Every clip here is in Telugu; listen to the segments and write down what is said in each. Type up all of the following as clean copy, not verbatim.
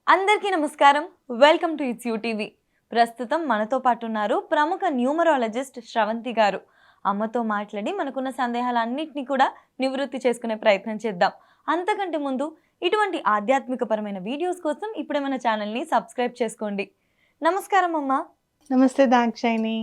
అందరికీ నమస్కారం. Welcome to it's you TV. ప్రస్తుతం మనతో పాటు ఉన్నారు ప్రముఖ న్యూమరాలజిస్ట్ శ్రవంతి గారు. అమ్మతో మాట్లాడి మనకున్న సందేహాలన్నింటినీ కూడా నివృత్తి చేసుకునే ప్రయత్నం చేద్దాం. అంతకంటే ముందు ఇటువంటి ఆధ్యాత్మికపరమైన వీడియోస్ కోసం ఇప్పుడే మన ఛానల్ని సబ్స్క్రైబ్ చేసుకోండి. నమస్కారం అమ్మ. నమస్తే దాక్షాయిని.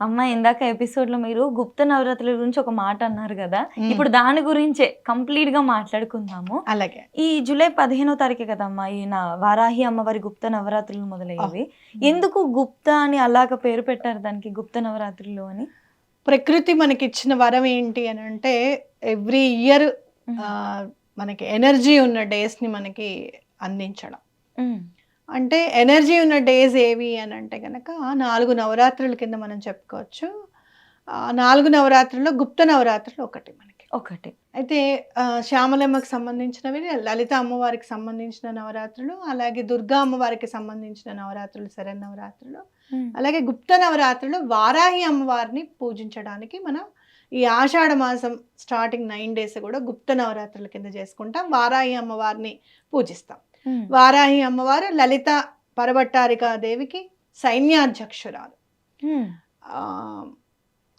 అమ్మ, ఇందాక ఎపిసోడ్లో మీరు గుప్త నవరాత్రుల గురించి ఒక మాట అన్నారు కదా, ఇప్పుడు దాని గురించే కంప్లీట్గా మాట్లాడుకుందాము. అలాగే. ఈ జూలై 15వ తారీఖు కదమ్మా ఈయన వారాహి అమ్మవారి గుప్త నవరాత్రులు మొదలయ్యేవి. ఎందుకు గుప్త అని అలాగ పేరు పెట్టారు దానికి, గుప్త నవరాత్రులు అని? ప్రకృతి మనకి ఇచ్చిన వరం ఏంటి అని అంటే ఎవ్రీ ఇయర్ మనకి ఎనర్జీ ఉన్న డేస్ ని మనకి అందించడం. అంటే ఎనర్జీ ఉన్న డేస్ ఏవి అని అంటే కనుక 4 నవరాత్రుల కింద మనం చెప్పుకోవచ్చు. 4 నవరాత్రుల్లో గుప్త నవరాత్రులు ఒకటి. అయితే శ్యామలమ్మకి సంబంధించినవి, లలిత అమ్మవారికి సంబంధించిన నవరాత్రులు, అలాగే దుర్గా అమ్మవారికి సంబంధించిన నవరాత్రులు శరన్నవరాత్రులు, అలాగే గుప్త నవరాత్రులు వారాహి అమ్మవారిని పూజించడానికి మనం ఈ ఆషాఢ మాసం స్టార్టింగ్ 9 days కూడా గుప్త నవరాత్రుల కింద చేసుకుంటాం. వారాహి అమ్మవారిని పూజిస్తాం. వారాహి అమ్మవారు లలిత పరభట్టారికాదేవికి సైన్యాధ్యక్షురాలు.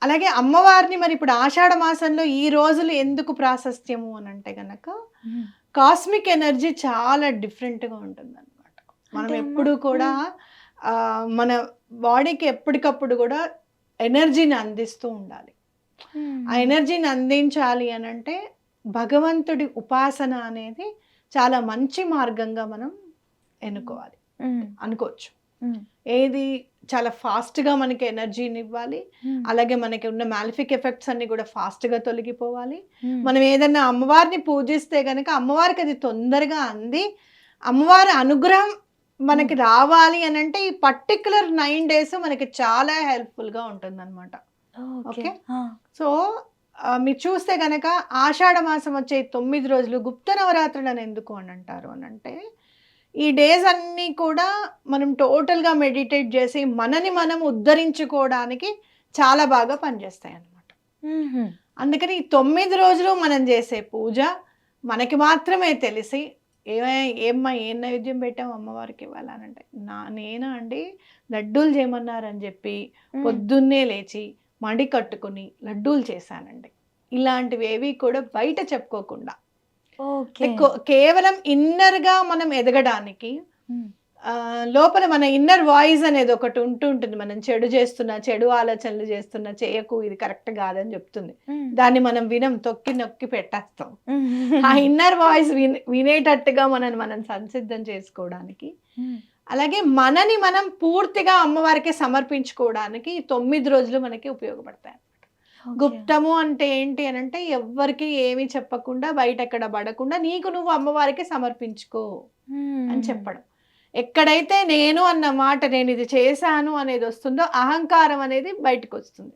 అలాగే అమ్మవారిని మరి ఇప్పుడు ఆషాఢ మాసంలో ఈ రోజులు ఎందుకు ప్రాశస్త్యము అని అంటే గనక కాస్మిక్ ఎనర్జీ చాలా డిఫరెంట్గా ఉంటుంది అనమాట. మనం ఎప్పుడు కూడా మన బాడీకి ఎప్పటికప్పుడు కూడా ఎనర్జీని అందిస్తూ ఉండాలి. ఆ ఎనర్జీని అందించాలి అని అంటే భగవంతుడి ఉపాసన అనేది చాలా మంచి మార్గంగా మనం ఎన్నుకోవాలి అనుకోవచ్చు. ఏది చాలా ఫాస్ట్గా మనకి ఎనర్జీని ఇవ్వాలి, అలాగే మనకి ఉన్న మ్యాలిఫిక్ ఎఫెక్ట్స్ అన్ని కూడా ఫాస్ట్గా తొలగిపోవాలి. మనం ఏదన్నా అమ్మవారిని పూజిస్తే కనుక అమ్మవారికి అది తొందరగా అంది అమ్మవారి అనుగ్రహం మనకి రావాలి అని అంటే ఈ పర్టికులర్ 9 days మనకి చాలా హెల్ప్ఫుల్గా ఉంటుంది అనమాట. ఓకే, సో మీరు చూస్తే కనుక ఆషాఢ మాసం వచ్చే 9 రోజులు గుప్త నవరాత్రులు అని ఎందుకు అని అంటారు అని అంటే ఈ డేస్ అన్నీ కూడా మనం టోటల్గా మెడిటేట్ చేసి మనని మనం ఉద్ధరించుకోవడానికి చాలా బాగా పనిచేస్తాయి అన్నమాట. అందుకని ఈ 9 రోజులు మనం చేసే పూజ మనకి మాత్రమే తెలిసి ఏమ్మా ఏం నైవేద్యం పెట్టాం అమ్మవారికి ఇవ్వాలనంటే నేనా అండి లడ్డూలు చేయమన్నారని చెప్పి పొద్దున్నే లేచి మడి కట్టుకుని లడ్డూలు చేశానండి. ఇలాంటివి ఏవి కూడా బయట చెప్పుకోకుండా కేవలం ఇన్నర్గా మనం ఎదగడానికి లోపల మన ఇన్నర్ వాయిస్ అనేది ఒకటి ఉంటుంటుంది. మనం చెడు చేస్తున్నా, చెడు ఆలోచనలు చేస్తున్నా, చేయకు ఇది కరెక్ట్ కాదని చెప్తుంది. దాన్ని మనం తొక్కి నొక్కి పెట్టేస్తాం. ఆ ఇన్నర్ వాయిస్ వినేటట్టుగా మనం సంసిద్ధం చేసుకోవడానికి, అలాగే మనని మనం పూర్తిగా అమ్మవారికి సమర్పించుకోవడానికి 9 రోజులు మనకి ఉపయోగపడతాయి. గుప్తము అంటే ఏంటి అని అంటే ఎవ్వరికి ఏమి చెప్పకుండా బయట ఎక్కడ పడకుండా నీకు నువ్వు అమ్మవారికి సమర్పించుకో అని చెప్పడం. ఎక్కడైతే నేను అన్న మాట, నేను ఇది చేశాను అనేది వస్తుందో అహంకారం అనేది బయటకు వస్తుంది.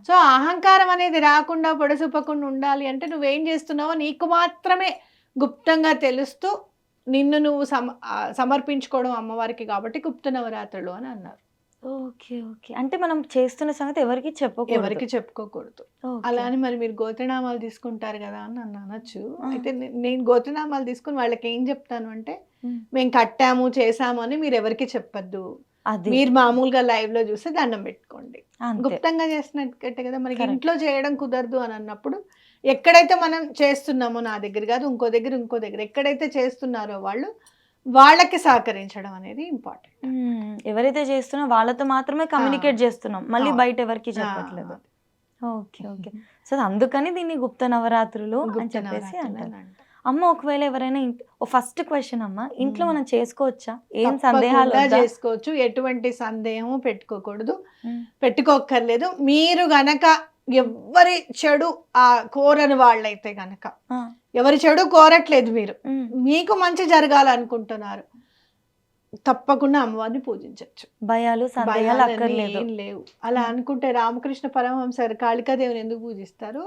సో అహంకారం అనేది రాకుండా పొడసూపకుండా ఉండాలి అంటే నువ్వేం చేస్తున్నావో నీకు మాత్రమే గుప్తంగా తెలుస్తూ నిన్ను నువ్వు సమర్పించుకోవడం అమ్మవారికి, కాబట్టి గుప్త నవరాత్రులు అని అన్నారు. ఓకే ఓకే, అంటే మనం చేస్తున్న సంగతి ఎవరికి చెప్పుకోకూడదు. అలా అని మరి మీరు గోత్రనామాలు తీసుకుంటారు కదా అని నన్ను అనొచ్చు. అయితే నేను గోత్రనామాలు తీసుకుని వాళ్ళకి ఏం చెప్తాను అంటే మేము కట్టాము చేసాము అని మీరు ఎవరికి చెప్పద్దు. మీరు మామూలుగా లైవ్ లో చూసి దండం పెట్టుకోండి. గుప్తంగా చేసినట్టే కదా. మనకి ఇంట్లో చేయడం కుదరదు అని అన్నప్పుడు ఎక్కడైతే మనం చేస్తున్నామో, నా దగ్గర కాదు ఇంకో దగ్గర ఎక్కడైతే చేస్తున్నారో వాళ్ళకి సహకరించడం అనేది ఇంపార్టెంట్. ఎవరైతే చేస్తున్నా వాళ్ళతో మాత్రమే కమ్యూనికేట్ చేస్తున్నాం, మళ్ళీ బయట ఎవరికి చెప్పట్లేదు. ఓకే ఓకే, సో అందుకని దీన్ని గుప్త నవరాత్రులు అని చెప్పేసి అంటారు. అమ్మ, ఒకవేళ ఎవరైనా ఫస్ట్ క్వశ్చన్ అమ్మ, ఇంట్లో మనం చేసుకోవచ్చా? ఏం సందేహాలు? చేసుకోవచ్చు, ఎటువంటి సందేహం పెట్టుకోక్కర్లేదు. మీరు గనక ఎవరి చెడు కోరని వాళ్ళైతే గనక, ఎవరి చెడు కోరట్లేదు, మీకు మంచి జరగాలనుకుంటున్నారు, తప్పకుండా అమ్మవారిని పూజించవచ్చు. భయాలు సందేహాలు అక్కర్లేదు, లేవు. అలా అనుకుంటే రామకృష్ణ పరమహంస కాళికాదేవిని ఎందుకు పూజిస్తారు?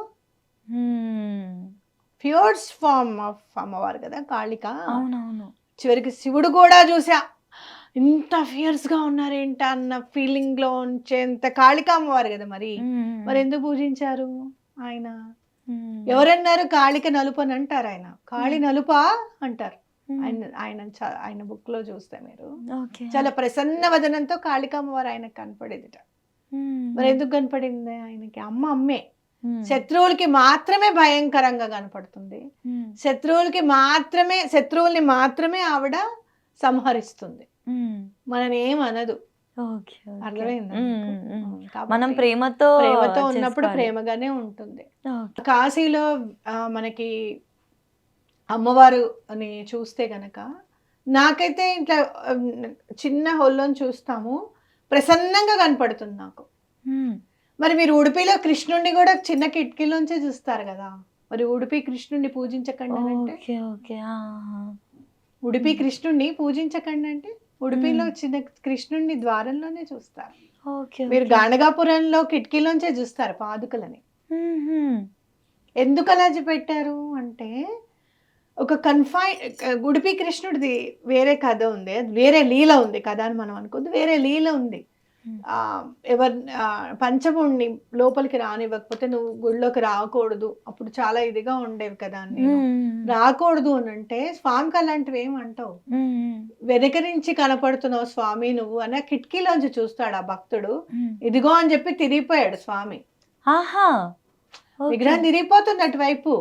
ప్యూర్ ఫార్మ్ ఆఫ్ అమ్మవారు కదా కాళిక. అవునవును. చివరికి శివుడు కూడా చూసా ఇంత ఫియర్స్ గా ఉన్నారేంట అన్న ఫీలింగ్ లో ఉంచేంత కాళిక అమ్మవారు కదా. మరి ఎందుకు పూజించారు ఆయన? ఎవరన్నారు కాళిక నలుపు అని అంటారు? ఆయన కాళి నలుపా అంటారు. ఆయన బుక్ లో చూస్తే మీరు ఓకే. చాలా ప్రసన్న వదనంతో కాళికామ్మవారు ఆయనకు కనపడేదిట. మరి ఎందుకు కనపడింది ఆయనకి? అమ్మే శత్రువులకి మాత్రమే భయంకరంగా కనపడుతుంది, శత్రువుల్ని మాత్రమే ఆవిడ సంహరిస్తుంది, మనని ఏమనదు. అర్థమైందా? మనం ప్రేమతో ఉన్నప్పుడు ప్రేమగానే ఉంటుంది. కాశీలో మనకి అమ్మవారు అని చూస్తే గనక నాకైతే ఇట్లా చిన్న హోల్లోని చూస్తాము, ప్రసన్నంగా కనపడుతుంది నాకు. మరి మీరు ఉడిపిలో కృష్ణుడిని కూడా చిన్న కిటికీలోంచే చూస్తారు కదా, మరి ఉడిపి కృష్ణుడిని పూజించకండి అంటే, ఉడిపి కృష్ణుడిని పూజించకండి అంటే ఉడిపిలో చిన్న కృష్ణుడిని ద్వారంలోనే చూస్తారు. మీరు గాణగాపురంలో కిటికీలోంచే చూస్తారు పాదుకలని. ఎందుకు అలా పెట్టారు అంటే ఒక ఉడిపి కృష్ణుడిది వేరే కథ ఉంది, వేరే లీల ఉంది. కథ అని మనం అనుకోద్దు, వేరే లీల ఉంది. పంచముడిని లోపలికి రానివ్వకపోతే నువ్వు గుడిలోకి రాకూడదు, అప్పుడు చాలా ఇదిగా ఉండేవి కదా అని, రాకూడదు అని అంటే స్వామికి అలాంటివి ఏమంటావు, వెనక నుంచి కనపడుతున్నావు స్వామి నువ్వు అని కిటికీలోంచి చూస్తాడు ఆ భక్తుడు. ఇదిగో అని చెప్పి తిరిగిపోయాడు స్వామి. విగ్రహం తిరిగిపోతుంది అటువైపు.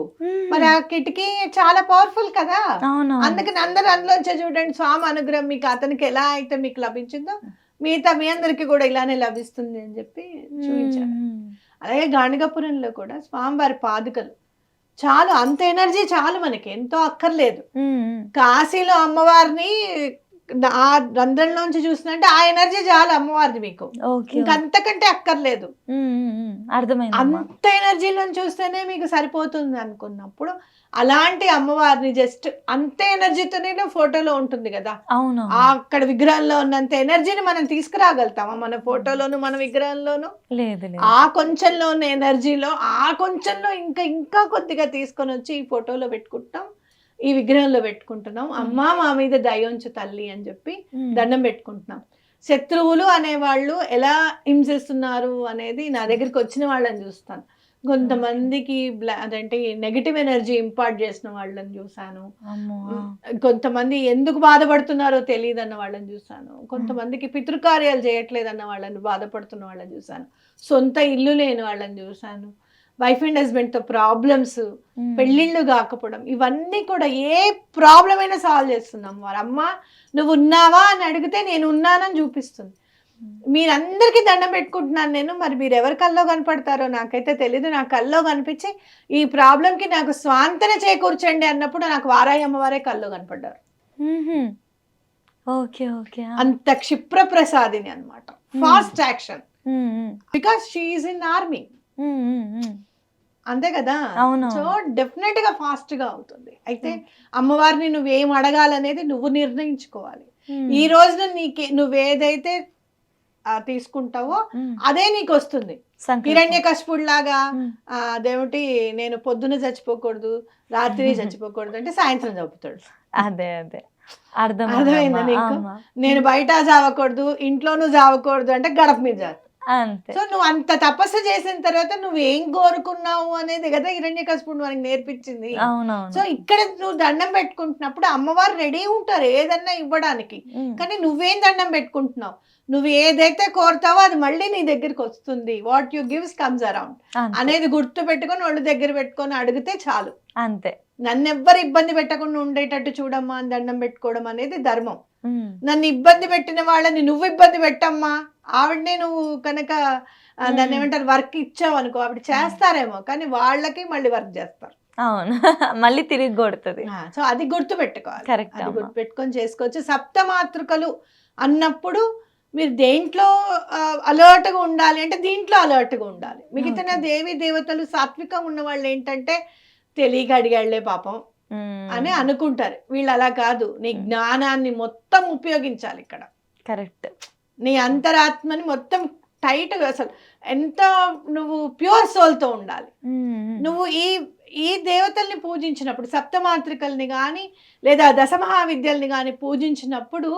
మరి ఆ కిటికీ చాలా పవర్ఫుల్ కదా, అందుకని అందరు అందులోంచే చూడండి స్వామి అనుగ్రహం మీకు అతనికి ఎలా అయితే మీకు లభించిందో మిగతా మీ అందరికి కూడా ఇలానే లభిస్తుంది అని చెప్పి చూపించారు. అలాగే గాణగాపురంలో కూడా స్వామివారి పాదుకలు చాలు, అంత ఎనర్జీ చాలు, మనకి ఎంతో అక్కర్లేదు. కాశీలో అమ్మవారిని ఆ రంధ్రంలోంచి చూసినంటే ఆ ఎనర్జీ చాలు అమ్మవారిది మీకు, ఇంకంతకంటే అక్కర్లేదు. అంత ఎనర్జీలో చూస్తేనే మీకు సరిపోతుంది అనుకున్నప్పుడు అలాంటి అమ్మవారిని జస్ట్ అంతే ఎనర్జీతోనే ఫోటోలో ఉంటుంది కదా, అక్కడ విగ్రహంలో ఉన్నంత ఎనర్జీని మనం తీసుకురాగలుగుతామా మన ఫోటోలోను మన విగ్రహంలోను? ఆ కొంచెంలో ఉన్న ఎనర్జీలో ఆ కొంచెంలో ఇంకా ఇంకా కొద్దిగా తీసుకొని వచ్చి ఈ ఫోటోలో పెట్టుకుంటాం, ఈ విగ్రహంలో పెట్టుకుంటున్నాం. అమ్మా మా మీద దయ ఉంచు తల్లి అని చెప్పి దండం పెట్టుకుంటున్నాం. శత్రువులు అనేవాళ్ళు ఎలా హింసిస్తున్నారు అనేది నా దగ్గరికి వచ్చిన వాళ్ళని చూస్తాను. కొంతమందికి అదంటే నెగిటివ్ ఎనర్జీ ఇంపార్ట్ చేసిన వాళ్ళని చూసాను, కొంతమంది ఎందుకు బాధపడుతున్నారో తెలియదు అన్న వాళ్ళని చూసాను, కొంతమందికి పితృకార్యాలు చేయట్లేదన్న వాళ్ళని బాధపడుతున్న వాళ్ళని చూసాను, సొంత ఇల్లు లేని వాళ్ళని చూసాను, వైఫ్ అండ్ హస్బెండ్ తో ప్రాబ్లమ్స్, పెళ్ళిళ్ళు కాకపోవడం, ఇవన్నీ కూడా ఏ ప్రాబ్లం అయినా సాల్వ్ చేస్తున్నాం. వారు అమ్మ నువ్వు ఉన్నావా అని అడిగితే నేను ఉన్నానని చూపిస్తుంది. మీరందరికీ దండం పెట్టుకుంటున్నాను నేను, మరి మీరు ఎవరి కల్లో కనపడతారో నాకైతే తెలీదు. నా కల్లో కనిపించి ఈ ప్రాబ్లంకి నాకు స్వాంతన చేకూర్చండి అన్నప్పుడు నాకు వారాయి అమ్మవారే కల్లో కనపడ్డారు. అంత క్షిప్ర ప్రసాదిని అన్నమాట, fast action, because she is in army. అంతే కదా, సో డెఫినెట్ గా ఫాస్ట్ గా అవుతుంది. అయితే అమ్మవారిని నువ్వేం అడగాలనేది నువ్వు నిర్ణయించుకోవాలి. ఈ రోజున నువ్వేదైతే తీసుకుంటావో అదే నీకు వస్తుంది. హిరణ్యకశిపుడు లాగా అదేమిటి నేను పొద్దున చచ్చిపోకూడదు రాత్రి చచ్చిపోకూడదు అంటే సాయంత్రం చంపుతాడు. అదే అర్థమైందా నీకు? నేను బయట చావకూడదు ఇంట్లోనూ చావకూడదు అంటే గడప మీద చావు. సో నువ్వు అంత తపస్సు చేసిన తర్వాత నువ్వు ఏం కోరుకున్నావు అనేది కదా హిరణ్యకశిపుడు మనకి నేర్పించింది. సో ఇక్కడ నువ్వు దండం పెట్టుకుంటున్నప్పుడు అమ్మవారు రెడీ ఉంటారు ఏదన్నా ఇవ్వడానికి, కానీ నువ్వేం దండం పెట్టుకుంటున్నావు, నువ్వు ఏదైతే కోరుతావో అది మళ్ళీ నీ దగ్గరికి వస్తుంది. What you gives comes around అనేది గుర్తు పెట్టుకొని ఒళ్ళు దగ్గర పెట్టుకొని అడిగితే చాలు. అంతే, నన్ను ఎవ్వరు ఇబ్బంది పెట్టకుండా ఉండేటట్టు చూడమ్మా అని దండం పెట్టుకోవడం అనేది ధర్మం. నన్ను ఇబ్బంది పెట్టిన వాళ్ళని నువ్వు ఇబ్బంది పెట్టమ్మా, ఆవిడనే నువ్వు కనుక దాన్ని ఏమంటారు వర్క్ ఇచ్చావు అనుకో, ఆవిడ చేస్తారేమో కానీ వాళ్ళకి మళ్ళీ వర్క్ చేస్తారు. అవును, మళ్ళీ తిరిగి కొడుతుంది. సో అది గుర్తు పెట్టుకోవాలి, అది గుర్తు పెట్టుకొని చేసుకోవచ్చు. సప్తమాతృకలు అన్నప్పుడు మీరు దేంట్లో అలర్ట్గా ఉండాలి అంటే దీంట్లో అలర్ట్గా ఉండాలి. మిగతా దేవి దేవతలు సాత్వికంగా ఉన్న వాళ్ళు ఏంటంటే తెలియక అడిగాళ్లే పాపం అని అనుకుంటారు. వీళ్ళు అలా కాదు, నీ జ్ఞానాన్ని మొత్తం ఉపయోగించాలి ఇక్కడ. కరెక్ట్, నీ అంతరాత్మని మొత్తం టైట్ గా అసలు ఎంత నువ్వు ప్యూర్ సోల్తో ఉండాలి. నువ్వు ఈ దేవతల్ని పూజించినప్పుడు సప్తమాతృకల్ని కానీ లేదా దశమహావిద్యల్ని కానీ పూజించినప్పుడు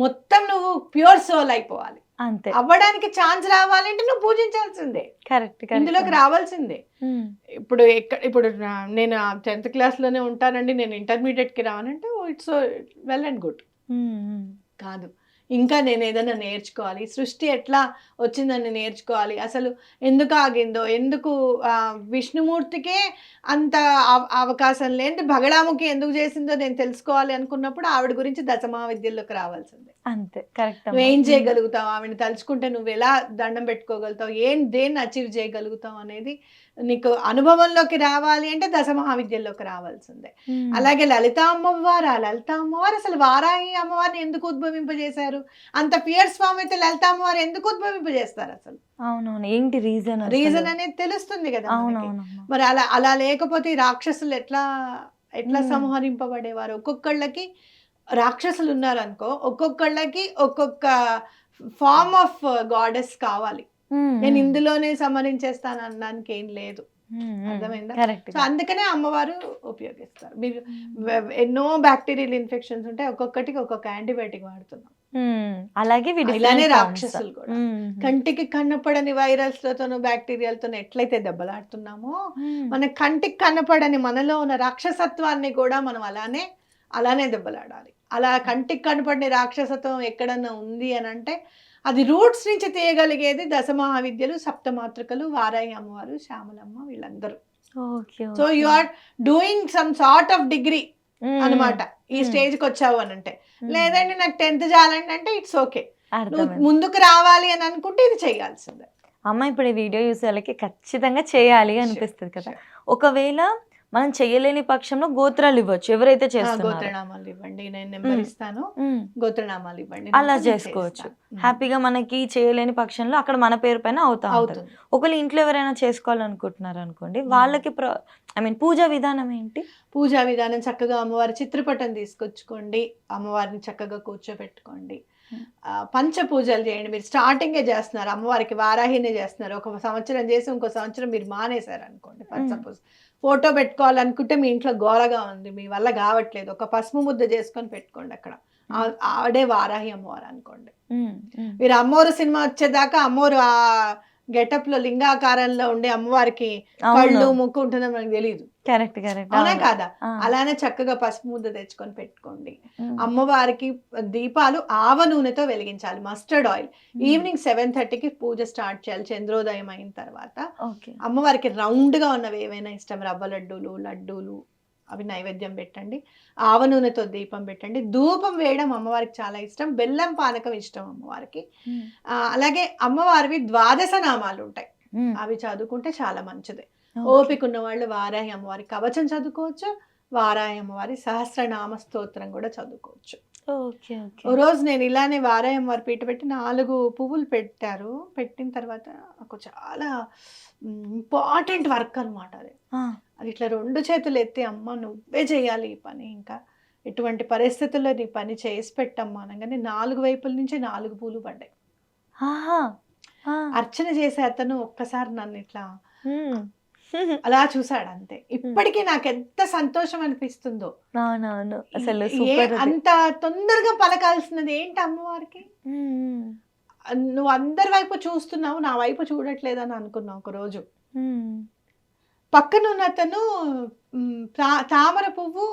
మొత్తం నువ్వు ప్యూర్ సోల్ అయిపోవాలి. అంతే. అవ్వడానికి ఛాన్స్ రావాలంటే నువ్వు పూజించాల్సిందే, కరెక్ట్. ఇందులోకి రావాల్సిందే. ఇప్పుడు నేను 10th క్లాస్లోనే ఉంటానండి, నేను ఇంటర్మీడియట్కి రావాలంటే ఇట్స్ వెల్ అండ్ గుడ్ కాదు. ఇంకా నేను ఏదైనా నేర్చుకోవాలి, సృష్టి ఎట్లా వచ్చిందని నేర్చుకోవాలి, అసలు ఎందుకు ఆగిందో, ఎందుకు విష్ణుమూర్తికే అంత అవకాశం లేని భగడాముఖి ఎందుకు చేసిందో నేను తెలుసుకోవాలి అనుకున్నప్పుడు ఆవిడ గురించి దశమహావిద్యల్లోకి రావాల్సిందే. అంతే, కరెక్ట్. నువ్వేం చేయగలుగుతావు, ఆవిడని తలుచుకుంటే నువ్వు ఎలా దండం పెట్టుకోగలుగుతావు, దేన్ని అచీవ్ చేయగలుగుతావు అనేది నీకు అనుభవంలోకి రావాలి అంటే దశమహావిద్యల్లోకి రావాల్సిందే. అలాగే లలిత అమ్మవారు అసలు వారాహి అమ్మవారిని ఎందుకు ఉద్భవింపజేశారు? అంత పియర్ స్వామి అయితే లలిత అమ్మవారు ఎందుకు ఉద్భవింపజేస్తారు అసలు? అవునవును, ఏంటి రీజన్ అనేది తెలుస్తుంది కదా మనకి. మరి అలా లేకపోతే ఈ రాక్షసులు ఎట్లా సంహరింపబడేవారు? ఒక్కొక్కళ్ళకి రాక్షసులు ఉన్నారనుకో, ఒక్కొక్కళ్ళకి ఒక్కొక్క ఫార్మ్ ఆఫ్ గాడెస్ కావాలి. నేను ఇందులోనే సంహరించేస్తాను అనడానికి ఏం లేదు, అర్థమైందా? సో అందుకనే అమ్మవారు ఉపయోగిస్తారు. మీరు ఎన్నో బ్యాక్టీరియల్ ఇన్ఫెక్షన్స్ ఉంటాయి, ఒక్కొక్కటికి ఒక్కొక్క యాంటీబయాటిక్ వాడుతున్నాం. అలాగే ఇలానే రాక్షసులు కూడా కంటికి కనపడని వైరస్ లతోనూ బ్యాక్టీరియాలతోనూ ఎట్లయితే దెబ్బలాడుతున్నామో, మన కంటికి కనపడని మనలో ఉన్న రాక్షసత్వాన్ని కూడా మనం అలానే దెబ్బలాడాలి. అలా కంటికి కనపడని రాక్షసత్వం ఎక్కడన్నా ఉంది అని అంటే అది రూట్స్ నుంచి తీయగలిగేది దశమహావిద్యలు, సప్తమాతృకలు, వారాహి అమ్మవారు, శ్యామలమ్మ, వీళ్ళందరూ. So you are doing some sort of degree అనమాట ఈ స్టేజ్కి వచ్చావు అని అంటే. లేదండి నాకు 10th చాలండి అంటే ఇట్స్ ఓకే, ముందుకు రావాలి అని అనుకుంటే ఇది చేయాల్సిందే. అమ్మ ఇప్పుడు ఈ వీడియో చూసే వాళ్ళకి ఖచ్చితంగా చేయాలి అనిపిస్తుంది కదా. ఒకవేళ మనం చేయలేని పక్షంలో గోత్రాలు ఇవ్వచ్చు, ఎవరైతే చేస్తున్నారో గోత్రనామాలు ఇవ్వండి, నేను నెంబర్ ఇస్తాను, గోత్రనామాలు ఇవ్వండి, అలా చేసుకోవచ్చు హ్యాపీగా. మనకి చేయలేని పక్షంలో అక్కడ మన పేరు పైన అవుతుంది. ఒకవేళ ఇంట్లో ఎవరైనా చేసుకోవాలనుకుంటున్నారు అనుకోండి, వాళ్ళకి పూజా విధానం ఏంటి? పూజా విధానం చక్కగా అమ్మవారి చిత్రపటం తీసుకొచ్చుకోండి, అమ్మవారిని చక్కగా కూర్చోబెట్టుకోండి, పంచ పూజలు చేయండి. మీరు స్టార్టింగే చేస్తున్నారు, అమ్మవారికి వారాహినే చేస్తున్నారు, ఒక సంవత్సరం చేసి ఇంకో సంవత్సరం మీరు మానేశారు అనుకోండి, పంచ పూజ ఫోటో పెట్టుకోవాలనుకుంటే మీ ఇంట్లో గోరగా ఉంది, మీ వల్ల కావట్లేదు, ఒక పసుపు ముద్ద చేసుకొని పెట్టుకోండి అక్కడ, ఆవిడే వారాహి అమ్మవారు అనుకోండి. మీరు అమ్మవారు సినిమా వచ్చేదాకా అమ్మవారు ఆ గెటప్ లో లింగాకారంలో ఉండే అమ్మవారికి కళ్ళు ముక్కు ఉంటుందని మనకు తెలియదు. కరెక్ట్, అవునా కాదా? అలానే చక్కగా పసుపు ముద్ద తెచ్చుకొని పెట్టుకోండి. అమ్మవారికి దీపాలు ఆవ నూనెతో వెలిగించాలి, మస్టర్డ్ ఆయిల్. ఈవినింగ్ 7:30కి పూజ స్టార్ట్ చేయాలి, చంద్రోదయం అయిన తర్వాత. అమ్మవారికి రౌండ్ గా ఉన్నవి ఏవైనా ఇష్టం, రవ్వ లడ్డూలు అవి నైవేద్యం పెట్టండి, ఆవ నూనెతో దీపం పెట్టండి. ధూపం వేయడం అమ్మవారికి చాలా ఇష్టం, బెల్లం పానకం ఇష్టం అమ్మవారికి. అలాగే అమ్మవారివి 12 నామాలు ఉంటాయి, అవి చదువుకుంటే చాలా మంచిది. ఓపిక ఉన్న వాళ్ళు వారాహి అమ్మవారి కవచం చదువుకోవచ్చు, వారాహి అమ్మవారి సహస్రనామ స్తోత్రం కూడా చదువుకోవచ్చు. ఓ రోజు నేను ఇలానే వారాహి అమ్మవారి పీట పెట్టి 4 పువ్వులు పెట్టారు. పెట్టిన తర్వాత నాకు చాలా ఇంపార్టెంట్ వర్క్ అనమాట అది ఇట్లా 2 చేతులు ఎత్తి, అమ్మ నువ్వే చేయాలి ఈ పని, ఇంకా ఎటువంటి పరిస్థితుల్లో నీ పని చేసి పెట్టమ్మా అనగానే 4 వైపుల నుంచి 4 పూలు పడ్డాయి. అర్చన చేసే అతను ఒక్కసారి నన్ను ఇట్లా అలా చూసాడు, అంతే. ఇప్పటికీ నాకు ఎంత సంతోషం అనిపిస్తుందో. అసలు అంత తొందరగా పలకాల్సినది ఏంటి అమ్మవారికి? నువ్వు అందరి వైపు చూస్తున్నావు, నా వైపు చూడట్లేదని అనుకున్నావు ఒక రోజు. పక్కన ఉన్న అతను తామర పువ్వు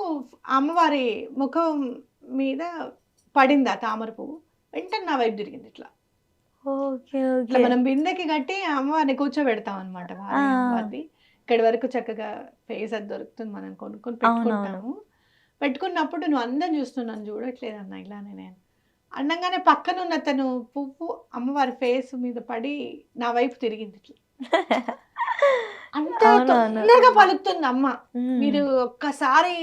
అమ్మవారి ముఖం మీద పడింది, ఆ తామర పువ్వు వెంటనే నా వైపు తిరిగింది. ఇట్లా మనం బిందెకి కట్టి అమ్మవారిని కూర్చోబెడతాం అనమాట. అమ్మవారిది ఇక్కడి వరకు చక్కగా ఫేస్ అది దొరుకుతుంది, మనం కొనుక్కొని పెట్టుకుంటాము. పెట్టుకున్నప్పుడు నువ్వు అందం చూస్తున్నాను చూడట్లేదు అన్న, ఇలానే నేను అండంగానే పక్కన ఉన్న తను పువ్వు అమ్మవారి ఫేస్ మీద పడి నా వైపు తిరిగింది. అంత తొందరగా పలుకుతుంది అమ్మ. మీరు ఒక్కసారి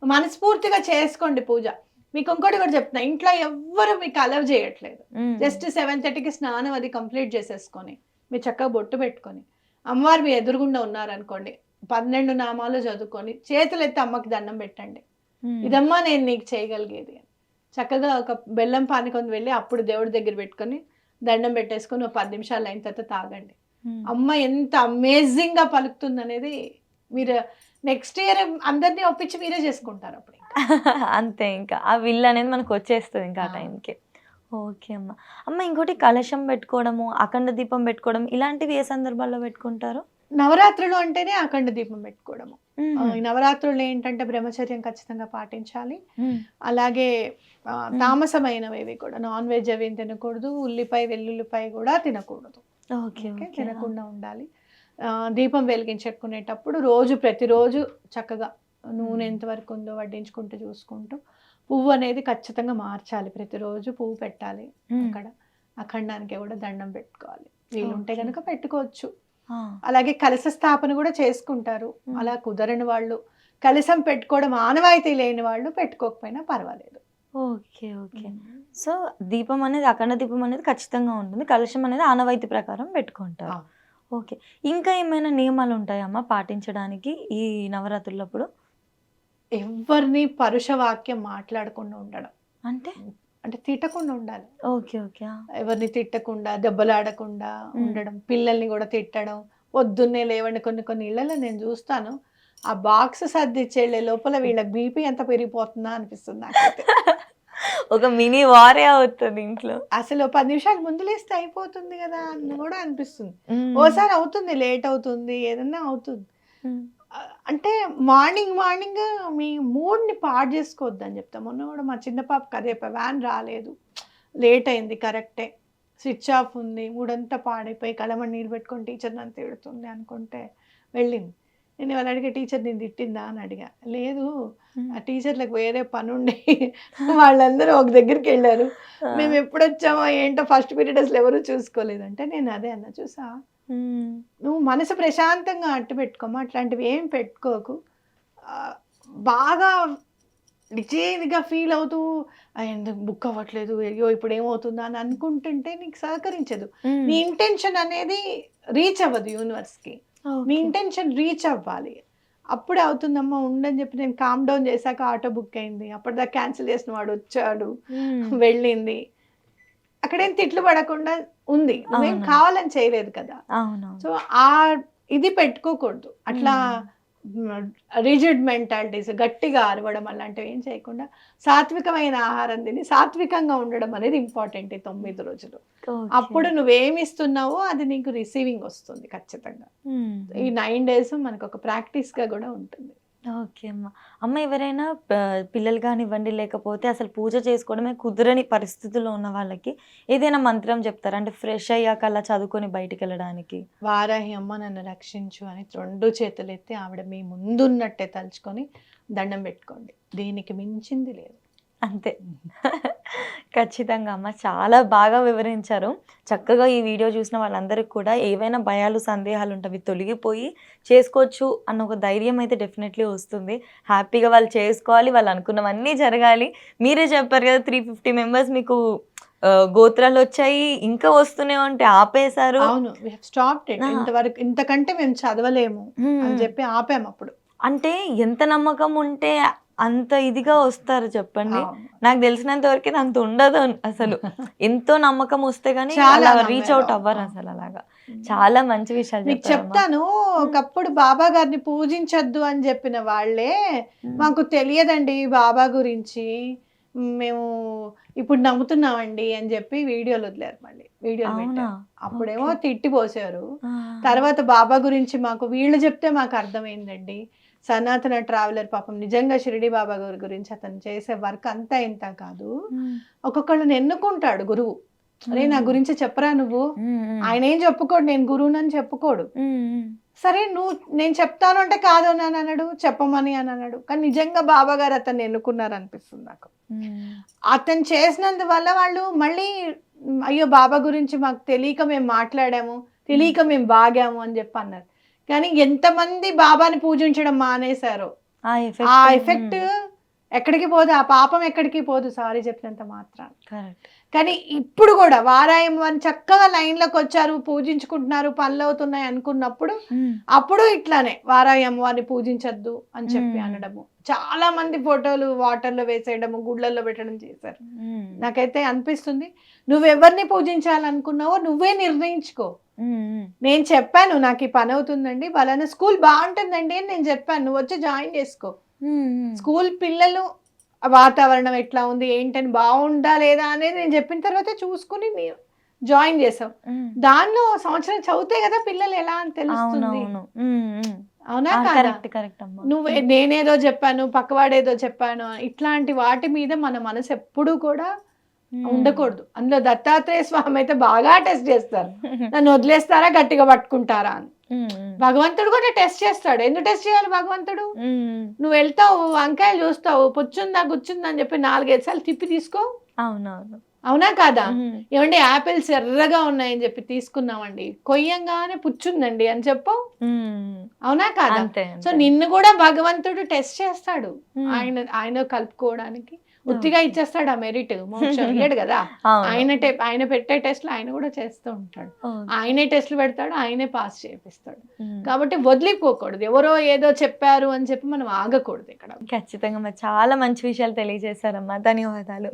మనస్ఫూర్తిగా చేసుకోండి పూజ. మీకు ఇంకోటి కూడా చెప్తున్నా, ఇంట్లో ఎవ్వరు మీకు అలవ్ చేయట్లేదు. జస్ట్ 7:30కి స్నానం అది కంప్లీట్ చేసేసుకొని మీరు చక్కగా బొట్టు పెట్టుకొని అమ్మవారు మీ ఎదురుగుండా ఉన్నారనుకోండి, 12 నామాలు చదువుకొని చేతులు ఎత్తి అమ్మకి దండం పెట్టండి, ఇదమ్మా నేను నీకు చేయగలిగేది. చక్కగా ఒక బెల్లం పానకం వెళ్ళి అప్పుడు దేవుడి దగ్గర పెట్టుకొని దండం పెట్టేసుకొని ఒక 10 నిమిషాలు అయిన తర్వాత తాగండి. అమ్మ ఎంత అమేజింగ్ గా పలుకుతుంది అనేది మీరు నెక్స్ట్ ఇయర్ అందరినీ ఒప్పించి మీరే చేసుకుంటారు అప్పుడు. అంతే, ఇంకా ఆ విల్ అనేది మనకు వచ్చేస్తుంది ఇంకా ఆ టైంకి. ఓకే అమ్మ. అమ్మ ఇంకోటి కలశం పెట్టుకోవడము, అఖండ దీపం పెట్టుకోవడం ఇలాంటివి ఏ సందర్భాల్లో పెట్టుకుంటారు? నవరాత్రులు అంటేనే అఖండ దీపం పెట్టుకోవడము. హుహు. ఈ నవరాత్రుల్లో ఏంటంటే బ్రహ్మచర్యం ఖచ్చితంగా పాటించాలి. హ్మ్. అలాగే హ్మ్. తామసమైనవి కూడా నాన్ వెజ్ అవి తినకూడదు. ఉల్లిపాయ, వెల్లుల్లిపాయ కూడా తినకూడదు. ఓకే. ఓకే. ఓకే. ఆ! తినకుండా ఉండాలి. దీపం వెలిగించుకునేటప్పుడు ప్రతిరోజు చక్కగా నూనె హ్మ్. ఎంతవరకు ఉందో వడ్డించుకుంటూ చూసుకుంటూ, పువ్వు అనేది ఖచ్చితంగా మార్చాలి. ప్రతిరోజు పువ్వు పెట్టాలి హ్మ్. అక్కడ. అఖండానికి కూడా దండం పెట్టుకోవాలి. వీలుంటే ఓకే. గనుక పెట్టుకోవచ్చు. ఆ! అలాగే కలశ స్థాపన కూడా చేసుకుంటారు. హ్మ్. అలా కుదరని వాళ్ళు, కలశం పెట్టుకోవడం ఆనవాయితీ లేని వాళ్ళు పెట్టుకోకపోయినా పర్వాలేదు. ఓకే. ఓకే. సో, దీపం అనేది అఖండ దీపం అనేది ఖచ్చితంగా ఉంటుంది. కలశం అనేది ఆనవాయితీ ప్రకారం పెట్టుకుంటారు. అవును. ఓకే. ఇంకా ఏమైనా నియమాలుంటాయమ్మా పాటించడానికి ఈ నవరాత్రులప్పుడు? ఎవ్వరిని పరుష వాక్యం మాట్లాడకుండా ఉండడం. అంటే? అంటే తిట్టకుండా ఉండాలి. ఓకే. ఓకే. ఆ! ఎవరిని తిట్టకుండా, దెబ్బలాడకుండా హ్మ్. ఉండడం. పిల్లల్ని గూడా తిట్టడం. పొద్దున్నే లేవండి కొన్ని కొన్ని ఇళ్లలో నేను జూస్తాను. ఆ బాక్స్ సర్దిచ్చెళ్ళే లోపల వీళ్ళకి బీపీ ఎంత పెరిగిపోతుందా అనిపిస్తుంది నాకైతే. ఒక మినీ వారే అవుతది ఇంట్లో. అసలు 10 నిమిషాలు ముందు లేస్తే అయిపోతుంది గదా! అని గూడా అనిపిస్తుంది. హ్మ్. ఓసారి అవుతుంది లేట్ అవుతుంది. ఏదన్నా అవుతుంది. హ్మ్. అంటే మార్నింగ్ మీ మూడ్‌ని పాడు జేసుకోవద్దని జెప్తా. మొన్న గూడా మా చిన్న పాపకి అదే చెప్పా. వ్యాన్ రాలేదు. లేట్ అయింది కరెక్టే. స్విచ్ ఆఫ్ ఉంది. మూడంతా పాడైపోయి కళ్ళమ్మట నీళ్ళు పెట్టుకొని టీచర్ నన్ను తిడుతుంది అనుకుంటే వెళ్ళింది. నేను ఇవాళ అడిగా టీచర్ నిన్ను తిట్టిందా అని అడిగా. లేదు హ్మ్. ఆ టీచర్‌లకు వేరే పనుండి వాళ్ళందరూ ఒక దగ్గరికెళ్లారు. ఆ! మేము ఎప్పుడొచ్చామో ఏంటో ఫస్ట్ పీరియడ్ అసలు ఎవరు చూసుకోలేదంటే నేను అదే అన్నా చూసావా హ్మ్. నువ్వు మనసు ప్రశాంతంగా అట్టు పెట్టుకోమ్మా. అట్లాంటివి ఏం పెట్టుకోకు. ఆహ్, బాగా డిజైన్‌గా ఫీల్ అవుతూ ఎందుకు బుక్ అవ్వట్లేదు. అయ్యో! ఇప్పుడేమవుతుందా అని అనుకుంటుంటే నీకు సహకరించదు. హ్మ్. నీ ఇంటెన్షన్ అనేది రీచ్ అవ్వదు యూనివర్స్‌కి. నీ ఓకే. ఇంటెన్షన్ రీచ్ అవ్వాలి. అప్పుడే అవుతుందమ్మా ఉండని చెప్పి నేను కామ్ డౌన్ చేశాక ఆటో బుక్ అయింది. అప్పటిదాకా క్యాన్సిల్ చేసిన వాడొచ్చాడు. హ్మ్. వెళ్ళింది. అక్కడేం తిట్లు పడకుండా ఉంది. నువ్వేం అవును. కావాలని చేయలేదు కదా! అవునవును. సో, ఇది పెట్టుకోకూడదు. అట్లా హ్మ్. రిజిడ్ మెంటాలిటీస్ గట్టిగా అరవడం అలాంటివి ఏం చేయకుండా, సాత్వికమైన ఆహారం తిని, సాత్వికంగా ఉండడం అనేది ఇంపార్టెంట్ ఈ 9 రోజులు. ఓకే. అప్పుడు నువ్వేమిస్తున్నావో అది నీకు రిసీవింగ్ వస్తుంది ఖచ్చితంగా. ఈ హుహు. 9 డేస్ మనకొక ప్రాక్టీస్‌గా గూడా ఉంటుంది. ఓకే అమ్మ. అమ్మ ఎవరైనా పిల్లలు కానివ్వండి, లేకపోతే అసలు పూజ చేసుకోవడమే కుదరని పరిస్థితుల్లో ఉన్న వాళ్ళకి ఏదైనా మంత్రం చెప్తారా? అంటే ఫ్రెష్ అయ్యాక అలా చదువుకొని బయటికెళ్ళడానికి? వారాహి అమ్మ నన్ను రక్షించు అని 2 చేతులెత్తి ఆవిడ మీ ముందున్నట్టే తలుచుకొని దండం పెట్టుకోండి. దీనికి మించింది లేదు. అంతే. ఖచ్చితంగా అమ్మ. చాలా బాగా వివరించారు. చక్కగా ఈ వీడియో చూసిన వాళ్ళందరికి కూడా ఏవైనా భయాలు, సందేహాలుంటే అవి తొలగిపోయి చేసుకోవచ్చు అన్న ఒక ధైర్యం అయితే డెఫినెట్‌లీ వస్తుంది. హ్యాపీగా వాళ్ళు చేసుకోవాలి. వాళ్ళు అనుకున్నవన్నీ జరగాలి. మీరే చెప్పారు కదా! 350 మెంబర్స్ మీకు గోత్రాలొచ్చాయి. ఇంకా వస్తూనే ఉంటే ఆపేశారు. అవును. We have stopped it. ఆ! ఇంతకంటే మేము చదవలేము హ్మ్. అని హ్మ్. చెప్పి ఆపామప్పుడు. అంటే ఎంత నమ్మకం ఉంటే అంత ఇదిగా వస్తారు చెప్పండి. అవును. నాకు తెలిసినంత వరకైతే అంత ఉండదు అసలు. ఎంతో నమ్మకం వస్తే గాని చాలా అలా రీచ్ నమ్మారు. ఔట్ అవ్వరు అవును. అసలు అలాగా. హ్మ్. చాలా మంచి విషయాలు మీకు చెప్పారమ్మా. చెప్తాను. హ్మ్. ఒకప్పుడు బాబా గారిని పూజించొద్దు అని చెప్పిన వాళ్ళే, హ్మ్. మాకు తెలియదండి బాబా గురించి. మేము ఇప్పుడు నమ్ముతున్నామండి అని చెప్పి వీడియోలు వదిలారు మళ్ళీ. వీడియోలు అవునా? పెట్టారు. అప్పుడేమో ఓకే. తిట్టిపోసారు. ఆ! తర్వాత బాబా గురించి వీళ్ళు చెప్తే మాకు అర్థమైందండి. సనాతన ట్రావెలర్ పాపం నిజంగా షిరిడి బాబా గారి గురించి అతను చేసే వర్క్ అంతా ఇంత కాదు. హ్మ్. ఒక్కొక్కళ్ళని ఎన్నుకుంటాడు గురువు. అరే నా హ్మ్. గురించి చెప్పరా నువ్వు? హ్మ్. హ్మ్. ఆయన ఏం చెప్పుకోడు నేను గురువునని చెప్పుకోడు. హ్మ్. హ్మ్. సరే నేను చెప్తాను అంటే కాదు అని అనడు. చెప్పమని అని అనడు. కానీ నిజంగా బాబా గారు అతన్ని ఎన్నుకున్నారనిపిస్తుంది నాకు. హ్మ్. అతను చేసినందువల్ల వాళ్ళు మళ్ళీ అయ్యో! బాబా గురించి మాకు తెలియక మేము మాట్లాడాము. హ్మ్. తెలియక మేము బాగాము అని చెప్పి అన్నారు. కానీ ఎంతమంది బాబాని పూజించడం మానేశారో. ఆ ఆ ఎఫెక్ట్. ఎఫెక్ట్ హ్మ్. ఎక్కడికి పోదు. ఆ పాపం ఎక్కడికి పోదు సారీ చెప్పినంత మాత్రాన. కరెక్ట్. కానీ ఇప్పుడు గూడా వారాయం అని చక్కగా లైన్‌లోకొచ్చారు, పూజించుకుంటున్నారు, పనులవుతున్నాయి అనుకున్నప్పుడు, హ్మ్. అప్పుడు ఇట్లానే వారాయి అమ్మవారిని పూజించొద్దు అని చెప్పి హ్మ్. అనడము. చాలా మంది ఫోటోలు వాటర్‌లో వేసేయడము, గుళ్ళల్లో పెట్టడం చేశారు. హ్మ్. నాకైతే అనిపిస్తుంది, నువ్వెవరిని పూజించాలనుకున్నావో నువ్వే నిర్ణయించుకో. హ్మ్. హ్మ్. నేను చెప్పాను నాకు ఈ పనవుతుందండి, పలానా స్కూల్ బావుంటుందండి అని నేను చెప్పాను. నువ్వొచ్చి జాయిన్ చేసుకో. హ్మ్. హ్మ్. స్కూల్ పిల్లలు ఆ వాతావరణం ఎట్లా ఉంది ఏంటని బాగుందా లేదా అనేది నేను చెప్పిన తర్వాత చూసుకుని జాయిన్ చేసాం. దానిలో సంవత్సరం చదివితే కదా పిల్లలు ఎలా అని తెలుస్తుంది. అవునవును. అవునా కాదా? కరెక్ట్ కరెక్ట్ అమ్మా. నువ్వు నేనేదో చెప్పాను పక్కవాడేదో చెప్పాను ఇట్లాంటి వాటి మీద మన మనసు ఎప్పుడూ కూడా ఉండకూడదు. అందులో దత్తాత్రేయ స్వామి అయితే బాగా టెస్ట్ చేస్తారు. నన్ను వదిలేస్తారా గట్టిగా పట్టుకుంటారా అని. భగవంతుడు కూడా టెస్ట్ చేస్తాడు. ఎందుకు టెస్ట్ చేయాలి భగవంతుడు? నువ్వు వెళ్తావు వంకాయలు చూస్తావు పుచ్చుందా గుచ్చుందా అని చెప్పి 4-5 సార్లు తిప్పి తీసుకో. అవునవును. అవునా కాదా? ఏమండి యాపిల్స్ ఎర్రగా ఉన్నాయని చెప్పి తీసుకున్నామండి, కొయ్యంగానే పుచ్చుందండి అని చెప్పు. అవునా కాదా? సో నిన్ను కూడా భగవంతుడు టెస్ట్ చేస్తాడు. ఆయన కలుపుకోవడానికి ఉత్తిగా ఇచ్చేస్తాడు ఆ మెరిట్ మోక్షం ఇయ్యడు కదా. ఆయన పెట్టే టెస్ట్లు ఆయన కూడా చేస్తూ ఉంటాడు. ఆయనే టెస్ట్లు పెడతాడు, ఆయనే పాస్ చేపిస్తాడు. కాబట్టి వదిలిపోకూడదు. ఎవరో ఏదో చెప్పారు అని చెప్పి మనం ఆగకూడదు ఇక్కడ. ఖచ్చితంగా చాలా మంచి విషయాలు తెలియజేశారమ్మా. ధన్యవాదాలు.